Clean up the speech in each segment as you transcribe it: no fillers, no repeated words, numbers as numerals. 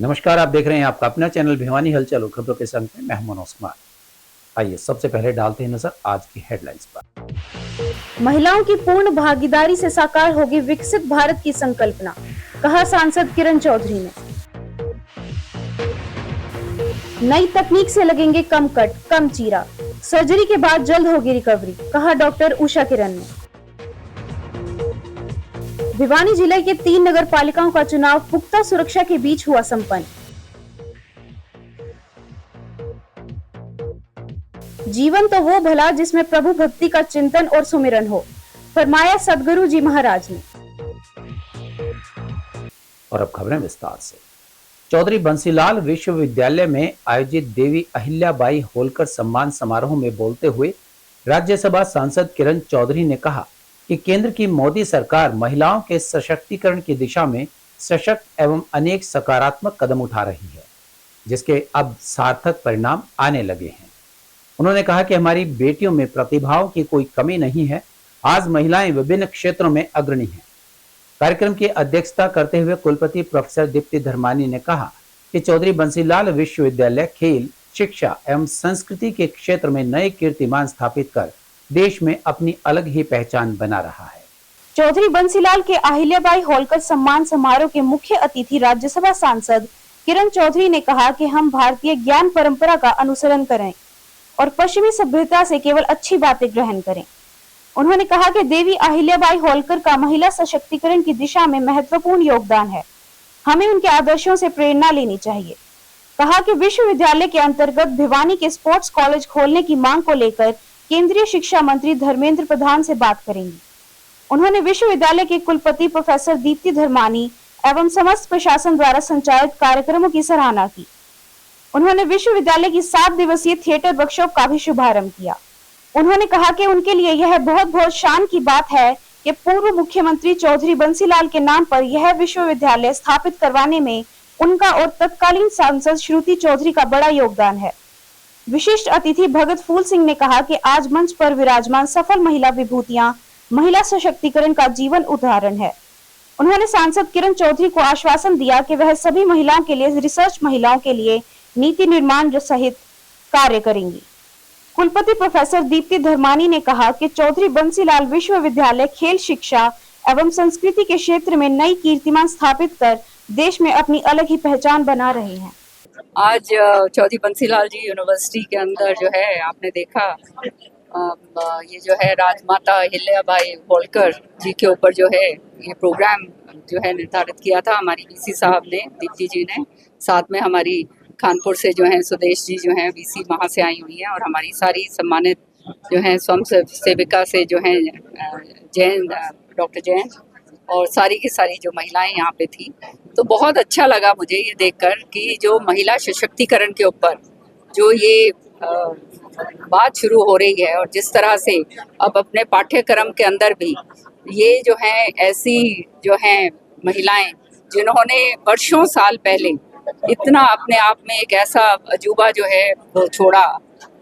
नमस्कार, आप देख रहे हैं आपका अपना चैनल भिवानी हलचल और खबरों के संग में मैं हूं मनोज कुमार। आइए सबसे पहले डालते हैं नजर आज की हेडलाइंस पर। महिलाओं की पूर्ण भागीदारी से साकार होगी विकसित भारत की संकल्पना, कहा सांसद किरण चौधरी ने। नई तकनीक से लगेंगे कम कट, कम चीरा, सर्जरी के बाद जल्द होगी रिकवरी, कहा डॉक्टर उषा किरण ने। भिवानी जिले के 3 नगर पालिकाओं का चुनाव पुख्ता सुरक्षा के बीच हुआ संपन्न। जीवन तो वो भला जिसमें प्रभु भक्ति का चिंतन और सुमिरन हो, फरमाया सदगुरु जी महाराज ने। और अब खबरें विस्तार से। चौधरी बंसीलाल विश्वविद्यालय में आयोजित देवी अहिल्याबाई होलकर सम्मान समारोह में बोलते हुए राज्यसभा सांसद किरण चौधरी ने कहा कि केंद्र की मोदी सरकार महिलाओं के सशक्तिकरण की दिशा में सशक्त एवं अनेक सकारात्मक कदम उठा रही है, जिसके अब सार्थक परिणाम आने लगे हैं। उन्होंने कहा कि हमारी बेटियों में प्रतिभाओं की कोई कमी नहीं है। आज महिलाएं विभिन्न क्षेत्रों में अग्रणी हैं। कार्यक्रम की अध्यक्षता करते हुए कुलपति प्रोफेसर दीप्ति धर्मानी ने कहा कि चौधरी बंसीलाल विश्वविद्यालय खेल, शिक्षा एवं संस्कृति के क्षेत्र में नए कीर्तिमान स्थापित कर देश में अपनी अलग ही पहचान बना रहा है। चौधरी बंसीलाल के अहिल्याबाई होलकर सम्मान समारोह के मुख्य अतिथि राज्यसभा सांसद किरण चौधरी ने कहा कि हम भारतीय ज्ञान परंपरा का अनुसरण करें और पश्चिमी सभ्यता से केवल अच्छी बातें ग्रहण करें। उन्होंने कहा कि देवी अहिल्याबाई होलकर का महिला सशक्तिकरण की दिशा में महत्वपूर्ण योगदान है। हमें उनके आदर्शों से प्रेरणा लेनी चाहिए। कहा कि विश्वविद्यालय के अंतर्गत भिवानी के स्पोर्ट्स कॉलेज खोलने की मांग को लेकर केंद्रीय शिक्षा मंत्री धर्मेंद्र प्रधान से बात करेंगी। उन्होंने विश्वविद्यालय के कुलपति प्रोफेसर दीप्ति धर्मानी एवं समस्त प्रशासन द्वारा संचालित कार्यक्रमों की सराहना की। उन्होंने विश्वविद्यालय की 7 दिवसीय थिएटर वर्कशॉप का भी शुभारंभ किया। उन्होंने कहा कि उनके लिए यह बहुत शान की बात है कि पूर्व मुख्यमंत्री चौधरी बंसीलाल के नाम पर यह विश्वविद्यालय स्थापित करवाने में उनका और तत्कालीन सांसद श्रुति चौधरी का बड़ा योगदान है। विशिष्ट अतिथि भगत फूल सिंह ने कहा कि आज मंच पर विराजमान सफल महिला विभूतियां महिला सशक्तिकरण का जीवन उदाहरण है। उन्होंने सांसद किरण चौधरी को आश्वासन दिया कि वह सभी महिलाओं के लिए रिसर्च महिलाओं के लिए नीति निर्माण सहित कार्य करेंगी। कुलपति प्रोफेसर दीप्ति धर्मानी ने कहा कि चौधरी बंसीलाल विश्वविद्यालय खेल, शिक्षा एवं संस्कृति के क्षेत्र में नई कीर्तिमान स्थापित कर देश में अपनी अलग ही पहचान बना रहे हैं। आज चौधरी बंसीलाल जी यूनिवर्सिटी के अंदर जो है आपने देखा ये जो है राजमाता अहिल्याबाई होलकर जी के ऊपर जो है ये प्रोग्राम जो है निर्धारित किया था हमारी वीसी साहब ने, दीप्ति जी ने। साथ में हमारी कानपुर से जो है सुदेश जी जो हैं वीसी वहाँ से आई हुई हैं और हमारी सारी सम्मानित जो हैं स्वयं सेविका से जो हैं जैन, डॉक्टर जैन और सारी की सारी जो महिलाएं यहाँ पे थी। तो बहुत अच्छा लगा मुझे ये देखकर कि जो महिला सशक्तिकरण के ऊपर जो ये बात शुरू हो रही है और जिस तरह से अब अपने पाठ्यक्रम के अंदर भी ये जो है ऐसी जो हैं महिलाएं जिन्होंने वर्षों साल पहले इतना अपने आप में एक ऐसा अजूबा जो है वो छोड़ा,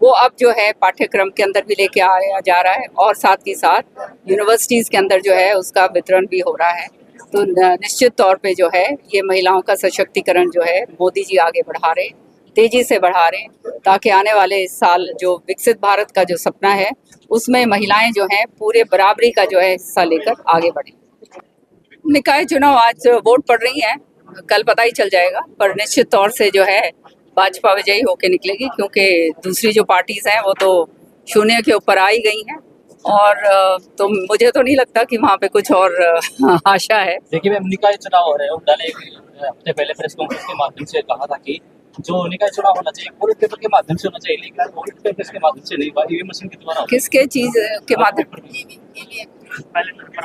वो अब जो है पाठ्यक्रम के अंदर भी लेके आया जा रहा है और साथ ही साथ यूनिवर्सिटीज़ के अंदर जो है उसका वितरण भी हो रहा है। तो निश्चित तौर पे जो है ये महिलाओं का सशक्तिकरण जो है मोदी जी आगे बढ़ा रहे, तेजी से बढ़ा रहे, ताकि आने वाले साल जो विकसित भारत का जो सपना है उसमें महिलाएं जो हैं पूरे बराबरी का जो है हिस्सा लेकर आगे बढ़े। निकाय चुनाव आज वोट पड़ रही हैं, कल पता ही चल जाएगा, पर निश्चित तौर से जो है भाजपा विजयी होकर निकलेगी, क्योंकि दूसरी जो पार्टीज हैं वो तो शून्य के ऊपर आ ही गई हैं और तो मुझे तो नहीं लगता कि वहाँ पे कुछ और आशा है। देखिए मैम, निकाय चुनाव हो रहे हैं, हुड्डा ने हफ्ते पहले प्रेस कॉन्फ्रेंस के माध्यम से कहा था कि जो निकाय चुनाव होना चाहिए बैलेट पेपर के माध्यम से होना चाहिए, लेकिन बैलेट पेपर के माध्यम से नहीं, ईवीएम मशीन के द्वारा। किसके चीज के माध्यम?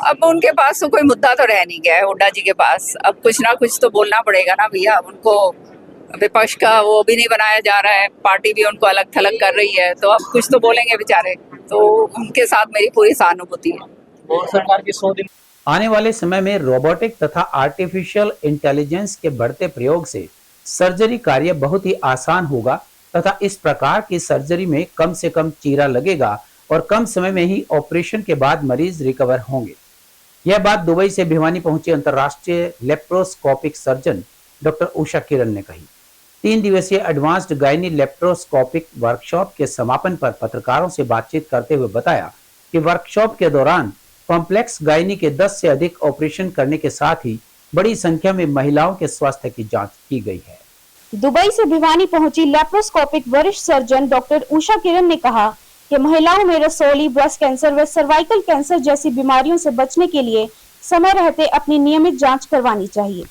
अब उनके पास तो कोई मुद्दा तो रह नहीं गया है हुड्डा जी के पास। अब कुछ ना कुछ तो बोलना पड़ेगा ना भैया। उनको विपक्ष का वो भी नहीं बनाया जा रहा है, पार्टी भी उनको अलग थलग कर रही है, तो अब कुछ तो बोलेंगे बेचारे। तो उनके साथ मेरी पूरी सहानुभूति है। और सरकार के 100 दिन आने वाले समय में रोबोटिक तथा आर्टिफिशियल इंटेलिजेंस के बढ़ते प्रयोग से सर्जरी कार्य बहुत ही आसान होगा तथा इस प्रकार की सर्जरी में कम से कम चीरा लगेगा और कम समय में ही ऑपरेशन के बाद मरीज रिकवर होंगे। यह बात दुबई से भिवानी पहुंचे अंतर्राष्ट्रीय laparoscopic surgeon doctor Usha Kiran ने कही। 3 दिवसीय एडवांस्ड गायनी लेप्रोस्कोपिक वर्कशॉप के समापन पर पत्रकारों से बातचीत करते हुए बताया कि वर्कशॉप के दौरान कॉम्प्लेक्स गायनी के 10 से अधिक ऑपरेशन करने के साथ ही बड़ी संख्या में महिलाओं के स्वास्थ्य की जांच की गई है। दुबई से भिवानी पहुंची लेप्रोस्कोपिक वरिष्ठ सर्जन डॉक्टर उषा किरण ने कहा कि महिलाओं में रसोली, ब्रेस्ट कैंसर व सर्वाइकल कैंसर जैसी बीमारियों से बचने के लिए समय रहते अपनी नियमित जांच करवानी चाहिए।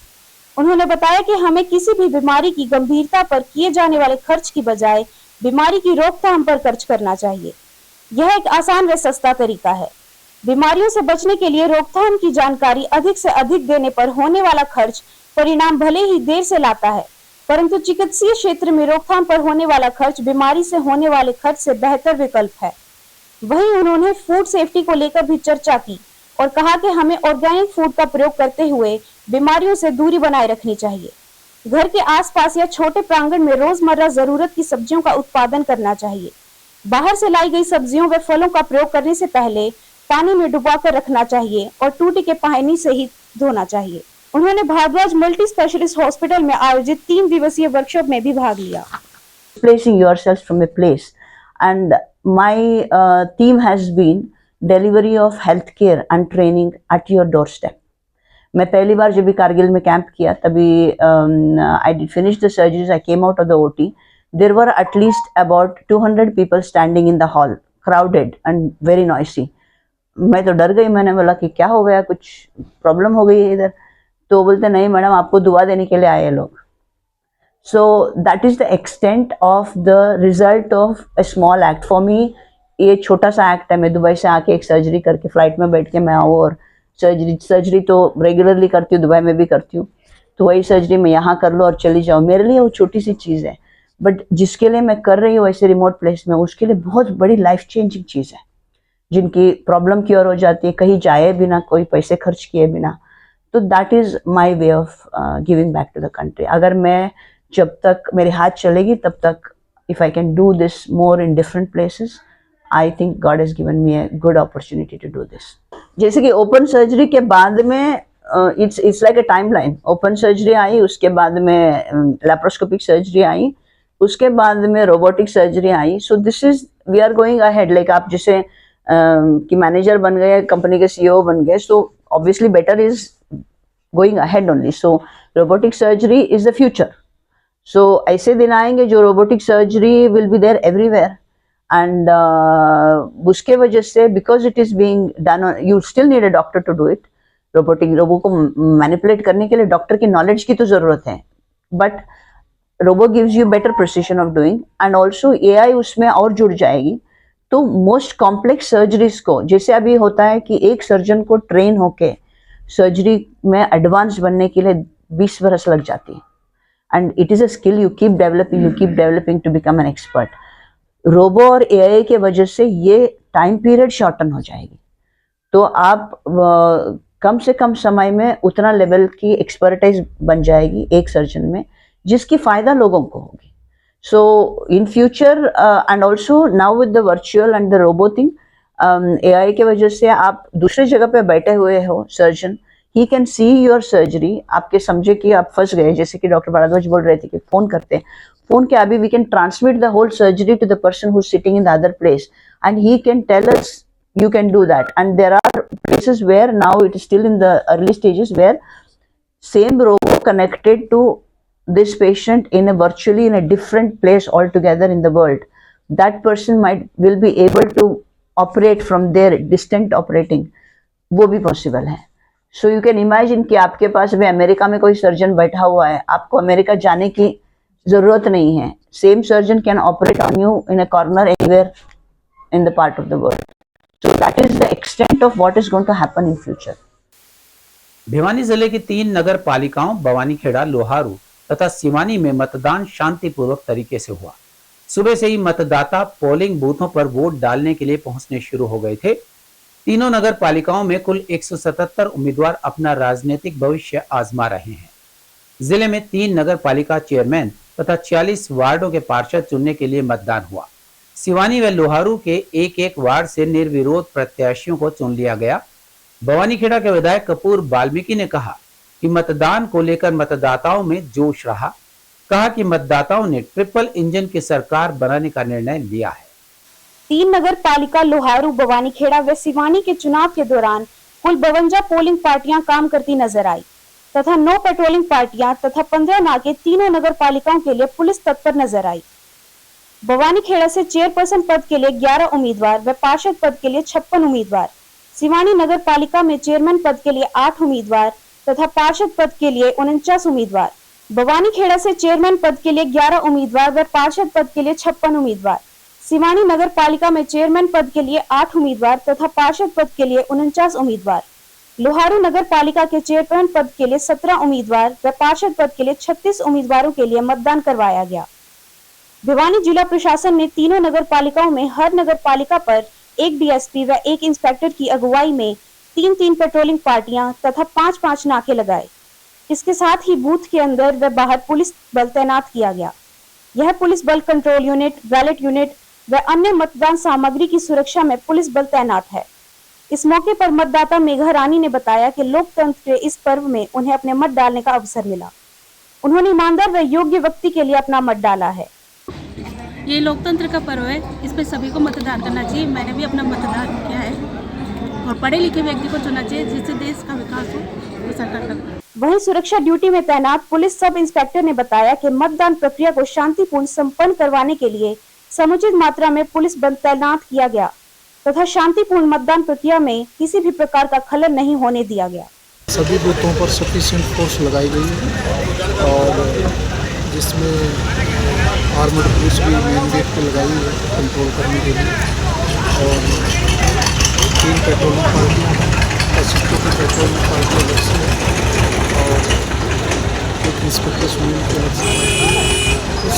उन्होंने बताया कि हमें किसी भी बीमारी की गंभीरता पर किए जाने वाले खर्च की बजाय बीमारी की रोकथाम पर खर्च करना चाहिए। यह एक आसान व सस्ता तरीका है। बीमारियों से बचने के लिए रोकथाम की जानकारी अधिक से अधिक देने पर होने वाला खर्च परिणाम भले ही देर से लाता है, परंतु चिकित्सीय क्षेत्र में रोकथाम पर होने वाला खर्च बीमारी से होने वाले खर्च से बेहतर विकल्प है। वहीं उन्होंने फूड सेफ्टी को लेकर भी चर्चा की और कहा कि हमें ऑर्गेनिक फूड का प्रयोग करते हुए बीमारियों से दूरी बनाए रखनी चाहिए। घर के आसपास या छोटे प्रांगण में रोजमर्रा जरूरत की सब्जियों का उत्पादन करना चाहिए। बाहर से लाई गई सब्जियों व फलों का प्रयोग करने से पहले पानी में डुबाकर रखना चाहिए और टूटे के पानी से ही धोना चाहिए। उन्होंने भारद्वाज मल्टी स्पेशलिस्ट हॉस्पिटल में आयोजित 3 दिवसीय वर्कशॉप में भी भाग लिया। Placing yourself from a place, and my theme has been delivery of healthcare and training at your doorstep. मैं पहली बार जब भी कारगिल में कैंप किया तभी I did finish the surgeries. I came out of the OT. There were at least about 200 people standing in the hall, crowded and very noisy. मैं तो डर गई। मैंने बोला कि क्या हो गया, कुछ प्रॉब्लम हो गई है इधर? तो बोलते नहीं मैडम, आपको दुआ देने के लिए आए लोग। So that is the extent of the result of a small act. For me ये छोटा सा एक्ट है। मैं दुबई से आके एक सर्जरी करके फ्लाइट में बैठ के मैं आऊँ और सर्जरी तो रेगुलरली करती हूँ, दुबई में भी करती हूँ, तो वही सर्जरी मैं यहाँ कर लो और चली जाऊँ। मेरे लिए वो छोटी सी चीज़ है, बट जिसके लिए मैं कर रही हूँ ऐसे रिमोट प्लेस में, उसके लिए बहुत बड़ी लाइफ चेंजिंग चीज़ है। जिनकी प्रॉब्लम क्योर हो जाती है कहीं जाए बिना, कोई पैसे खर्च किए बिना। तो that is my way of giving back to the country. अगर मैं जब तक मेरे हाथ चलेगी तब तक if I can do this more in different places, I think God has given me a good opportunity to do this. जैसे कि ओपन सर्जरी के बाद में it's like a timeline. Open surgery आई, उसके बाद में लैप्रोस्कोपिक सर्जरी आई, उसके बाद में robotic surgery I. So this is we are going ahead. Like आप जैसे कि मैनेजर बन गए, कंपनी के CEO बन गए, so obviously better is going ahead only. So robotic surgery is the future. So ऐसे दिन आएंगे जो robotic surgery will be there everywhere, and उसके वजह से because it is being done, you still need a doctor to do it. Robo को manipulate करने के लिए डॉक्टर की नॉलेज की तो जरूरत है, but robo gives you better precision of doing, and also AI उसमें और जुड़ जाएगी। तो मोस्ट कॉम्प्लेक्स सर्जरीज को, जैसे अभी होता है कि एक सर्जन को ट्रेन होके सर्जरी में एडवांस बनने के लिए 20 बरस लग जाती है, and it is a skill you keep developing to become an expert. Robo और AI के वजह से ये टाइम पीरियड शॉर्टन हो जाएगी, तो आप कम से कम समय में उतना लेवल की एक्सपर्टाइज बन जाएगी एक सर्जन में, जिसकी फ़ायदा लोगों को होगी। So in future and also now with the virtual and the robo thing, AI के वजह से आप दूसरी जगह पे बैठे हुए हो surgeon, he can see your surgery, आपके समझे कि आप फंस गए, जैसे कि डॉक्टर भारद्वाज बोल रहे थे कि फ़ोन करते हैं, फ़ोन के अभी we can transmit the whole surgery to the person who's sitting in the other place, and he can tell us you can do that. And there are places where now it is still in the early stages where same robo connected to this patient in a virtually in a different place altogether in the world, that person will be able to operate from their distant operating, वो भी possible है। So you can imagine कि आपके पास भी America में कोई surgeon बैठा हुआ है, आपको अमेरिका जाने की जरूरत नहीं है। Same surgeon can operate on you in a corner anywhere in the part of the world. So that is the extent of what is going to happen in future. Bhiwani जिले की 3 नगर पालिकाओं बवानीखेड़ा, लोहारू तथा सिवानी में मतदान शांतिपूर्वक तरीके से हुआ। सुबह से ही मतदाता पोलिंग बूथों पर वोट डालने के लिए पहुंचने शुरू हो गए थे। तीनों नगर पालिकाओं में कुल 177 उम्मीदवार अपना राजनीतिक भविष्य आजमा रहे हैं। जिले में 3 नगर पालिका चेयरमैन तथा 46 वार्डों के पार्षद चुनने के लिए मतदान हुआ। सिवानी व लोहारू के एक वार्ड से निर्विरोध प्रत्याशियों को चुन लिया गया। बवानीखेड़ा के विधायक कपूर वाल्मीकि ने कहा कि मतदान को लेकर मतदाताओं में जोश रहा। कहा कि मतदाताओं ने ट्रिपल इंजन की सरकार बनाने का निर्णय लिया है। 3 नगर पालिका लोहारू, बवानीखेड़ा व सिवानी के चुनाव के दौरान कुल 52 पोलिंग पार्टियां काम करती नजर आई तथा 9 पेट्रोलिंग पार्टियां तथा 15 नाके तीनों नगर पालिकाओं के लिए पुलिस तत्पर नजर आई। बवानीखेड़ा से चेयरपर्सन पद के लिए 11 उम्मीदवार व पार्षद पद के लिए 56 उम्मीदवार, सिवानी नगर पालिका में चेयरमैन पद के लिए 8 उम्मीदवार तथा पार्षद पद के लिए 49 उम्मीदवार। बवानीखेड़ा से चेयरमैन पद के लिए 11 उम्मीदवार व पार्षद पद के लिए 56 उम्मीदवार, सिवानी नगर पालिका में चेयरमैन पद के लिए 8 उम्मीदवार तथा पार्षद पद के लिए 49 उम्मीदवार। लोहारू नगर पालिका के चेयरमैन पद के लिए 17 उम्मीदवार व पार्षद पद के लिए 36 उम्मीदवारों के लिए मतदान करवाया गया। भिवानी जिला प्रशासन ने तीनों नगर पालिकाओं में हर नगर पालिका पर एक डीएसपी व एक इंस्पेक्टर की अगुवाई में 3-3 पेट्रोलिंग पार्टियां तथा 5-5 नाके लगाए। इसके साथ ही बूथ के अंदर व बाहर पुलिस बल तैनात किया गया। यह पुलिस बल कंट्रोल यूनिट, बैलेट यूनिट व अन्य मतदान सामग्री की सुरक्षा में पुलिस बल तैनात है। इस मौके पर मतदाता मेघा रानी ने बताया कि लोकतंत्र के इस पर्व में उन्हें अपने मत डालने का अवसर मिला। उन्होंने ईमानदार व योग्य व्यक्ति के लिए अपना मत डाला है। ये लोकतंत्र का पर्व है, इसमें सभी को मतदान करना चाहिए। मैंने भी अपना मतदान किया है और पढ़े लिखे व्यक्ति को चुनना चाहिए जिससे देश का विकास हो, वो सरकार का। वहीं सुरक्षा ड्यूटी में तैनात पुलिस सब इंस्पेक्टर ने बताया कि मतदान प्रक्रिया को शांतिपूर्ण संपन्न करवाने के लिए समुचित मात्रा में पुलिस बल तैनात किया गया तथा शांतिपूर्ण मतदान प्रक्रिया में किसी भी प्रकार का खलल नहीं होने दिया गया। सभी बूथों पर सफिशिएंट फोर्स लगाई गई है और जिसमें आर्मड पुलिस भी मेन गेट पर लगाई है कंट्रोल करने के लिए और 3 पेट्रोलिंग पार्टियाँ की पेट्रोलिंग पार्टी अलग से और एक इंस्पेक्टर सुनील की अलग से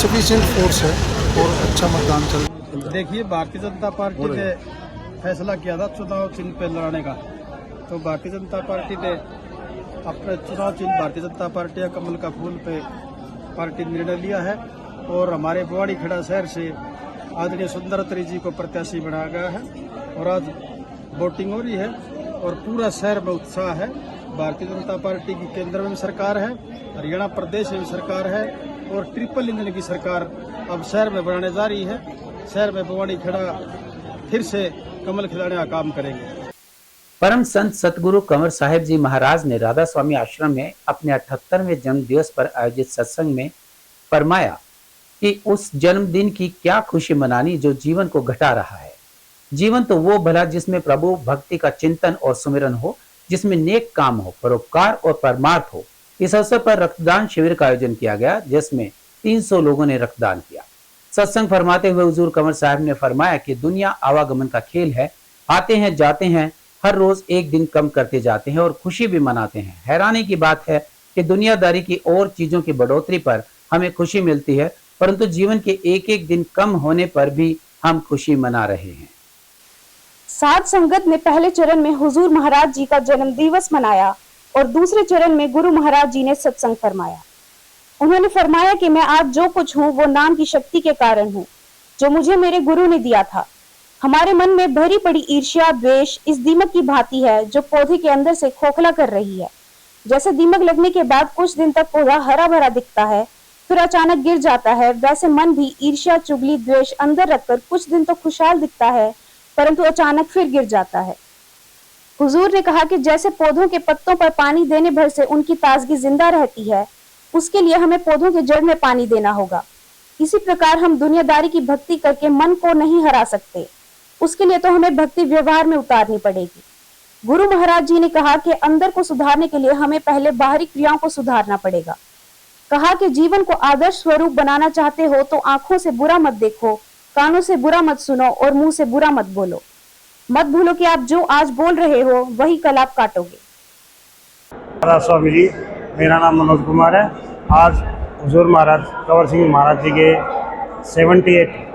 सफिशिएंट फोर्स है और अच्छा मतदान चल रहा है। देखिए, भारतीय जनता पार्टी ने फैसला किया था चुनाव चिन्ह पे लड़ने का, तो भारतीय जनता पार्टी ने अपने चुनाव चिन्ह भारतीय जनता पार्टी या कमल का फूल पे पार्टी निर्णय लिया है और हमारे बवानीखेड़ा शहर से आदरणीय सुंदरतरी जी को प्रत्याशी बनाया गया है और आज वोटिंग हो रही है और पूरा शहर में उत्साह है। भारतीय जनता पार्टी की केंद्र में भी सरकार है, हरियाणा प्रदेश में भी सरकार है और ट्रिपल इंजन की सरकार अब शहर में बनाने जा रही है। शहर में बवानीखेड़ा फिर से कमल खिलाने का काम करेंगे। परम संत सतगुरु कंवर साहिब जी महाराज ने राधा स्वामी आश्रम में अपने 78वें जन्म दिवस पर आयोजित सत्संग में फरमाया कि उस जन्मदिन की क्या खुशी मनानी जो जीवन को घटा रहा है। जीवन तो वो भला जिसमें प्रभु भक्ति का चिंतन और सुमिरन हो, जिसमें नेक काम हो, परोपकार और परमार्थ हो। इस अवसर पर रक्तदान शिविर का आयोजन किया गया जिसमें 300 लोगों ने रक्तदान किया। सत्संग फरमाते हुए हुजूर कंवर साहब ने फरमाया कि दुनिया आवागमन का खेल है, आते हैं जाते हैं, हर रोज एक दिन कम करते जाते हैं और खुशी भी मनाते हैं। हैरानी की बात है कि दुनियादारी की और चीजों की बढ़ोतरी पर हमें खुशी मिलती है, परंतु जीवन के एक एक दिन कम होने पर भी हम खुशी मना रहे हैं। साध संगत ने पहले चरण में हुजूर महाराज जी का जन्म दिवस मनाया और दूसरे चरण में गुरु महाराज जी ने सत्संग फरमाया। उन्होंने फरमाया कि मैं आज जो कुछ हूँ वो नाम की शक्ति के कारण हूँ जो मुझे मेरे गुरु ने दिया था। हमारे मन में भरी पड़ी ईर्ष्या, द्वेष इस दीमक की भांति है जो पौधे के अंदर से खोखला कर रही है। जैसे दीमक लगने के बाद कुछ दिन तक पौधा हरा भरा दिखता है, फिर अचानक गिर जाता है, वैसे मन भी ईर्ष्या, चुगली, द्वेष अंदर रखकर कुछ दिन तो खुशहाल दिखता है परंतु अचानक फिर गिर जाता है। हुजूर ने कहा कि जैसे पौधों के पत्तों पर पानी देने भर से उनकी ताजगी जिंदा रहती है, उसके लिए हमें पौधों के जड़ में पानी देना होगा। इसी प्रकार हम दुनियादारी की भक्ति करके मन को नहीं हरा सकते, उसके लिए तो हमें भक्ति व्यवहार में उतारनी पड़ेगी। गुरु महाराज जी ने कहा कि अंदर को सुधारने के लिए हमें पहले बाहरी क्रियाओं को सुधारना पड़ेगा। कहा कि जीवन को आदर्श स्वरूप बनाना चाहते हो तो आंखों से बुरा मत देखो, कानों से बुरा मत सुनो और मुंह से बुरा मत बोलो। मत भूलो कि आप जो आज बोल रहे हो वही कल आप काटोगे। राधा स्वामी जी, मेरा नाम मनोज कुमार है। आज हुजूर महाराज कंवर सिंह महाराज जी के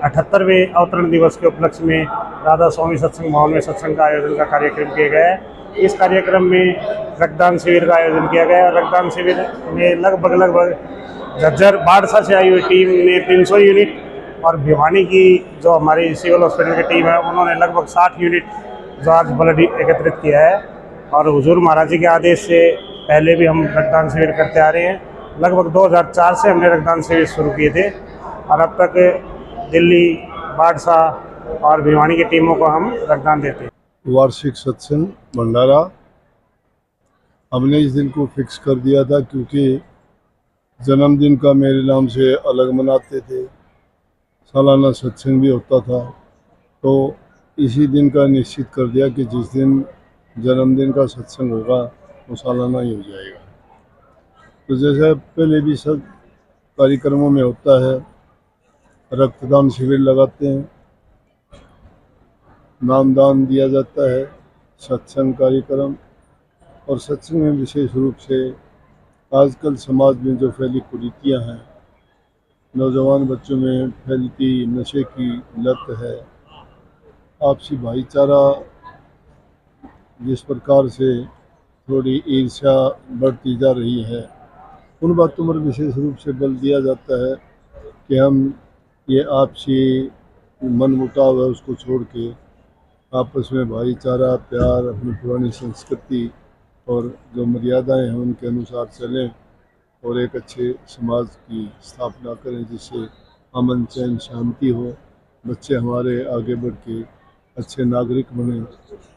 78वें अवतरण दिवस के उपलक्ष्य में राधा स्वामी सत्संग भवन में सत्संग का आयोजन का कार्यक्रम किया गया है। इस कार्यक्रम में रक्तदान शिविर का आयोजन किया गया है। रक्तदान शिविर में लगभग झज्जर बाड़सा से आई हुई टीम ने 300 यूनिट और भिवानी की जो हमारी सिविल हॉस्पिटल की टीम है उन्होंने लगभग 60 यूनिट जो आज ब्लड एकत्रित किया है। और हुजूर महाराज जी के आदेश से पहले भी हम रक्तदान शिविर करते आ रहे हैं। लगभग 2004 से हमने रक्तदान शिविर शुरू किए थे और अब तक दिल्ली, बाड़सा और भिवानी की टीमों को हम रक्तदान देते हैं। वार्षिक सत्संग भंडारा हमने इस दिन को फिक्स कर दिया था क्योंकि जन्मदिन का मेरे नाम से अलग मनाते थे, सालाना सत्संग भी होता था, तो इसी दिन का निश्चित कर दिया कि जिस दिन जन्मदिन का सत्संग होगा वो सालाना ही हो जाएगा। तो जैसे पहले भी सब कार्यक्रमों में होता है, रक्तदान शिविर लगाते हैं, नामदान दिया जाता है, सत्संग कार्यक्रम, और सत्संग में विशेष रूप से आजकल समाज में जो फैली कुरीतियाँ हैं, नौजवान बच्चों में फैलती नशे की लत है, आपसी भाईचारा जिस प्रकार से थोड़ी ईर्ष्या बढ़ती जा रही है, उन बातों पर विशेष रूप से बल दिया जाता है कि हम ये आपसी मनमुटाव है उसको छोड़ के आपस में भाईचारा, प्यार, अपनी पुरानी संस्कृति और जो मर्यादाएं हैं उनके अनुसार चलें और एक अच्छे समाज की स्थापना करें जिससे अमन, चैन, शांति हो, बच्चे हमारे आगे बढ़ के अच्छे नागरिक बने,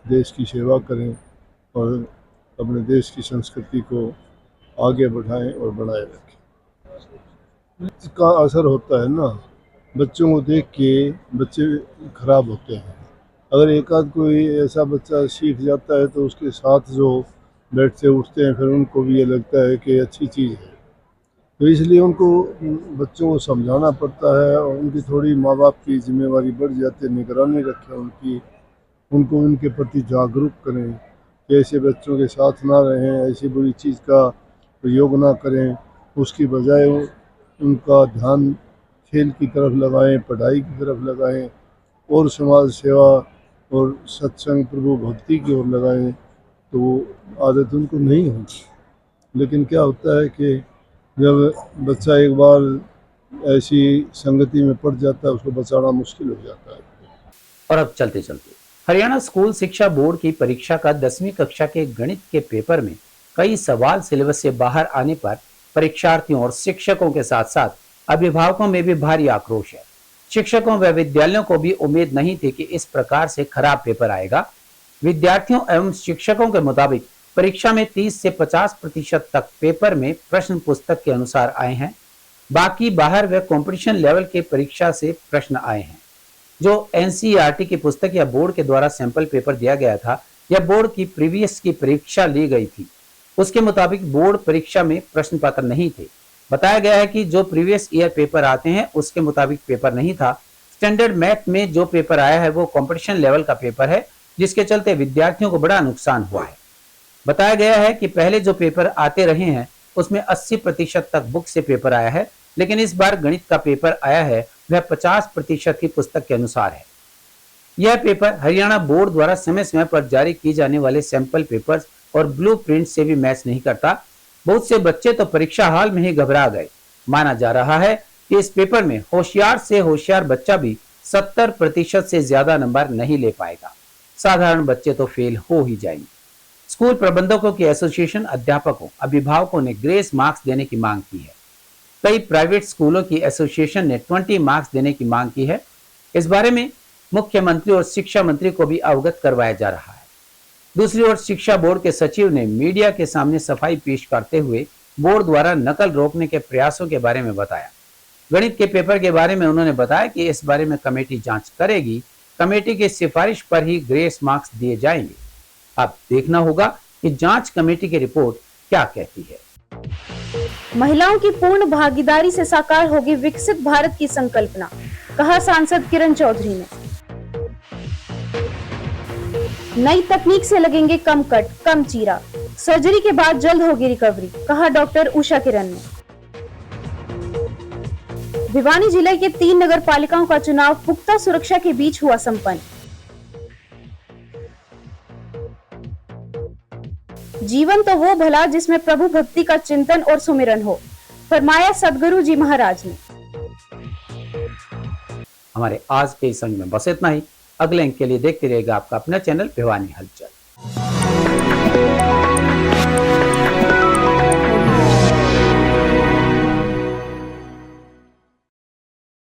देश की सेवा करें और अपने देश की संस्कृति को आगे बढ़ाएं और बनाए रखें। इसका असर होता है ना, बच्चों को देख के बच्चे खराब होते हैं। अगर एक आध कोई ऐसा बच्चा सीख जाता है तो उसके साथ जो बैठते उठते हैं फिर उनको भी ये लगता है कि अच्छी चीज़ है, तो इसलिए उनको बच्चों को समझाना पड़ता है और उनकी थोड़ी माँ बाप की जिम्मेवारी बढ़ जाती है, निगरानी रखें उनकी, उनको उनके प्रति जागरूक करें कि ऐसे बच्चों के साथ ना रहें, ऐसी बुरी चीज़ का प्रयोग ना करें, उसकी बजाय उनका ध्यान खेल की तरफ लगाएं, पढ़ाई की तरफ लगाएं और समाज सेवा और सत्संग, प्रभु भक्ति की ओर लगाएं, तो आदत उनको नहीं होगी। लेकिन क्या होता है कि जब बच्चा एक बार ऐसी संगति में पड़ जाता है उसको बचाना मुश्किल हो जाता है। और अब चलते चलते हरियाणा स्कूल शिक्षा बोर्ड की परीक्षा का 10वीं कक्षा के गणित के पेपर में कई सवाल सिलेबस से बाहर आने पर परीक्षार्थियों और शिक्षकों के साथ साथ अभिभावकों में भी भारी आक्रोश है। शिक्षकों व विद्यालयों को भी उम्मीद नहीं थी कि इस प्रकार से खराब पेपर आएगा। विद्यार्थियों एवं शिक्षकों के मुताबिक परीक्षा में 30 से 50% तक पेपर में प्रश्न पुस्तक के अनुसार आए हैं, बाकी बाहर व कंपटीशन लेवल के परीक्षा से प्रश्न आए हैं। जो एनसीईआरटी की पुस्तक या बोर्ड के द्वारा सैंपल पेपर दिया गया था या बोर्ड की प्रीवियस की परीक्षा ली गई थी, उसके मुताबिक बोर्ड परीक्षा में प्रश्न पत्र नहीं थे। बताया गया है कि जो प्रीवियस ईयर पेपर आते हैं उसके मुताबिक पेपर नहीं था। स्टैंडर्ड मैथ में जो पेपर आया है वो कंपटीशन लेवल का पेपर है, जिसके चलते विद्यार्थियों को बड़ा नुकसान हुआ है। बताया गया है कि पहले जो पेपर आते रहे हैं उसमें 80% तक बुक से पेपर आया है, लेकिन इस बार गणित का पेपर आया है वह 50% की पुस्तक के अनुसार है। यह पेपर हरियाणा बोर्ड द्वारा समय समय पर जारी की जाने वाले सैंपल पेपर्स और ब्लूप्रिंट से भी मैच नहीं करता। बहुत से बच्चे तो परीक्षा हॉल में ही घबरा गए। माना जा रहा है कि इस पेपर में होशियार से होशियार बच्चा भी 70% से ज्यादा नंबर नहीं ले पाएगा। साधारण बच्चे तो फेल हो ही जाएंगे। स्कूल प्रबंधकों की एसोसिएशन, अध्यापकों, अभिभावकों ने ग्रेस मार्क्स देने की मांग की है। कई प्राइवेट स्कूलों की एसोसिएशन ने 20 मार्क्स देने की मांग की है। इस बारे में मुख्यमंत्री और शिक्षा मंत्री को भी अवगत करवाया जा रहा है। दूसरी ओर शिक्षा बोर्ड के सचिव ने मीडिया के सामने सफाई पेश करते हुए बोर्ड द्वारा नकल रोकने के प्रयासों के बारे में बताया। गणित के पेपर के बारे में उन्होंने बताया कि इस बारे में कमेटी जांच करेगी। कमेटी की सिफारिश पर ही ग्रेस मार्क्स दिए जाएंगे। अब देखना होगा कि जांच कमेटी की रिपोर्ट क्या कहती है। महिलाओं की पूर्ण भागीदारी से साकार होगी विकसित भारत की संकल्पना, कहा सांसद किरण चौधरी ने। नई तकनीक से लगेंगे कम कट, कम चीरा। सर्जरी के बाद जल्द होगी रिकवरी, कहा डॉक्टर उषा किरण ने। भिवानी जिले के 3 नगर पालिकाओं का चुनाव पुख्ता सुरक्षा के बीच हुआ संपन्न। जीवन तो वो भला जिसमें प्रभु भक्ति का चिंतन और सुमिरन हो, फरमाया सदगुरु जी महाराज ने। हमारे आज के इस अंक में बस इतना ही। अगले अंक के लिए देखते रहेगा आपका अपना चैनल भिवानी हलचल।